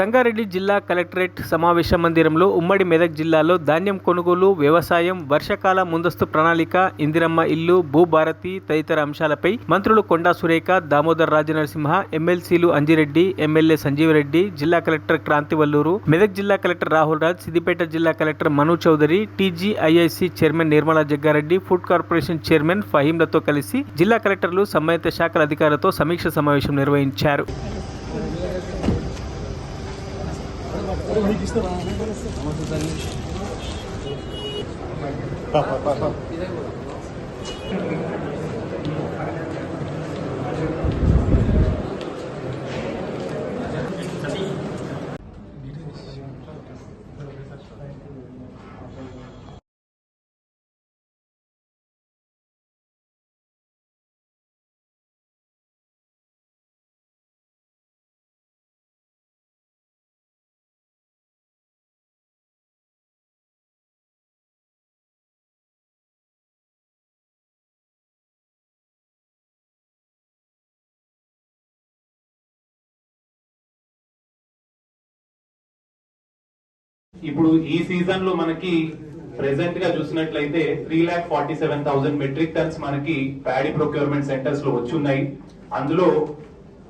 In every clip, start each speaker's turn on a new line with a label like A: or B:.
A: సంగారెడ్డి జిల్లా కలెక్టరేట్ సమావేశ మందిరంలో ఉమ్మడి మెదక్ జిల్లాలో ధాన్యం కొనుగోలు, వ్యవసాయం, వర్షాకాల ముందస్తు ప్రణాళిక, ఇందిరమ్మ ఇల్లు, భూభారతి తదితర అంశాలపై మంత్రులు కొండా సురేఖ, దామోదర్ రాజనరసింహ, ఎమ్మెల్సీలు అంజిరెడ్డి, ఎమ్మెల్యే సంజీవరెడ్డి, జిల్లా కలెక్టర్ క్రాంతివల్లూరు, మెదక్ జిల్లా కలెక్టర్ రాహుల్ రాజ్, సిద్దిపేట జిల్లా collector Manu Chaudhary, TGIIC chairman Nirmala Jaggareddy, food corporation chairman ఫహీంలతో కలిసి జిల్లా కలెక్టర్లు, సంబంధిత శాఖల అధికారులతో సమీక్ష సమావేశం నిర్వహించారు.
B: ఇప్పుడు ఈ సీజన్ లో మనకి ప్రెసెంట్ గా చూసినట్లయితే 3,47,000 మెట్రిక్ టన్స్ మనకి ప్యాడీ ప్రొక్యూర్మెంట్ సెంటర్స్ లో వచ్చున్నాయి. అందులో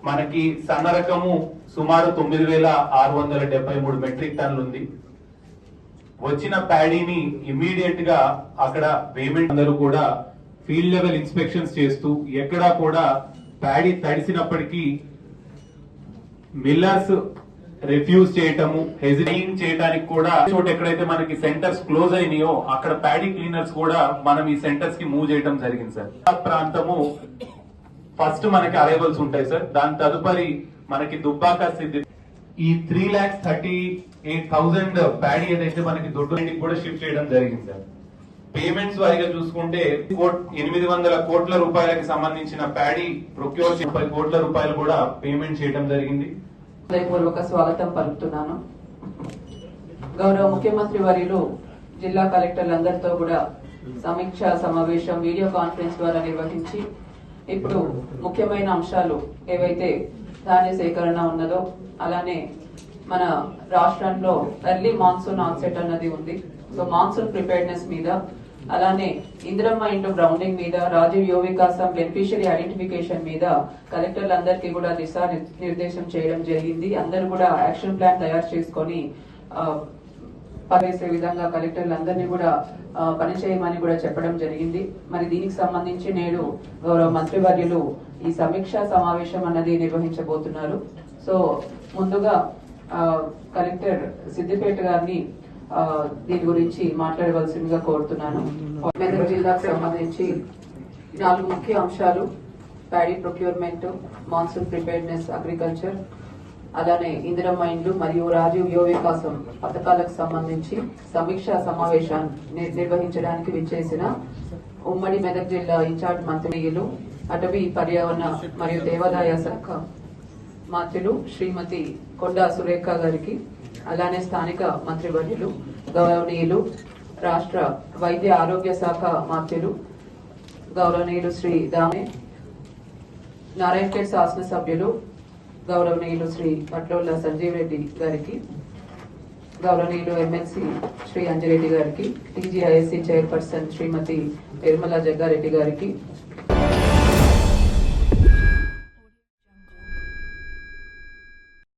B: మనకి సన్న రకము సుమారు 9,673 మెట్రిక్ టన్నులు ఉంది. వచ్చిన ప్యాడీని ఇమ్మీడియట్ గా అక్కడ పేమెంట్ అందరూ కూడా ఫీల్డ్ లెవెల్ ఇన్స్పెక్షన్స్ చేస్తూ ఎక్కడా కూడా ప్యాడీ తడిసినప్పటికీ మిల్లర్స్ రిఫ్యూజ్ చేయటము, హెజిటేట్ చేయడానికి కూడా చోట ఎక్కడైతే మనకి సెంటర్స్ క్లోజ్ అయినాయో అక్కడ ప్యాడీ క్లీనర్స్ కూడా మనం ఈ సెంటర్స్ కి మూవ్ చేయడం జరిగింది సార్. ఆ ప్రాంతము ఫస్ట్ మనకి అరైవల్స్ ఉంటాయి సార్. దాని తదుపరి మనకి దుబ్బాక సిద్ధి ఈ 3,38,000 ప్యాడీ ఏదైతే మనకి దొడ్డు కూడా షిఫ్ట్ చేయడం జరిగింది సార్. పేమెంట్స్ వారిగా చూసుకుంటే 800 కోట్ల రూపాయలకి సంబంధించిన ప్యాడీ ప్రొక్యూర్ 30 కోట్ల రూపాయలు కూడా పేమెంట్ చేయడం జరిగింది.
C: హృదయపూర్వక స్వాగతం పలుకుతున్నాను. గౌరవ ముఖ్యమంత్రి వర్యులు జిల్లా కలెక్టర్లందరితో కూడా సమీక్ష సమావేశం వీడియో కాన్ఫరెన్స్ ద్వారా నిర్వహించి ఇప్పుడు ముఖ్యమైన అంశాలు ఏవైతే ధాన్య సేకరణ ఉన్నదో, అలానే మన రాష్ట్రంలో ఎర్లీ మాన్సూన్ ఆన్సెట్ అన్నది ఉంది. సో మాన్సూన్ ప్రిపేర్నెస్ మీద, అలానే ఇందిరమ్మ ఇంటూ గ్రౌండింగ్ మీద, రాజీవ్ యువ వికాసం బెనిఫిషియరీ ఐడెంటిఫికేషన్ మీద కలెక్టర్లందరికీ కూడా దిశా నిర్దేశం చేయడం జరిగింది. అందరూ కూడా యాక్షన్ ప్లాన్ తయారు చేసుకొని పనిచేసే విధంగా కలెక్టర్లందరినీ కూడా పనిచేయమని కూడా చెప్పడం జరిగింది. మరి దీనికి సంబంధించి నేడు గౌరవ మంత్రివర్యులు ఈ సమీక్షా సమావేశం అన్నది నిర్వహించబోతున్నారు. సో ముందుగా కలెక్టర్ సిద్దిపేట గారిని దీని గురించి మాట్లాడవలసిందిగా కోరుతున్నాను. మెదక్ జిల్లాకు సంబంధించి 4 ముఖ్య అంశాలు: paddy procurement, monsoon preparedness, agriculture, అలానే ఇందిరమ్మ ఇండ్లు మరియు రాజీవ్ యువ వికాసం పథకాలకు సంబంధించి సమీక్షా సమావేశాన్ని నిర్వహించడానికి విచ్చేసిన ఉమ్మడి మెదక్ జిల్లా ఇన్ఛార్జ్ మంత్రులు, అటవీ పర్యావరణ మరియు దేవాదాయ శాఖ మంత్రులు శ్రీమతి కొండా సురేఖ గారికి, అలానే స్థానిక మంత్రివర్యులు గౌరవనీయులు రాష్ట్ర వైద్య ఆరోగ్య శాఖ మంత్రులు గౌరవనీయులు శ్రీ దామే, నారాయణపేట శాసనసభ్యులు గౌరవనీయులు శ్రీ పట్లోళ్ళ సంజీవ్ రెడ్డి గారికి, గౌరవనీయులు ఎమ్మెల్సీ శ్రీ అంజిరెడ్డి గారికి, టీజీఐఎస్సీ చైర్పర్సన్ శ్రీమతి నిర్మలా జగ్గారెడ్డి గారికి,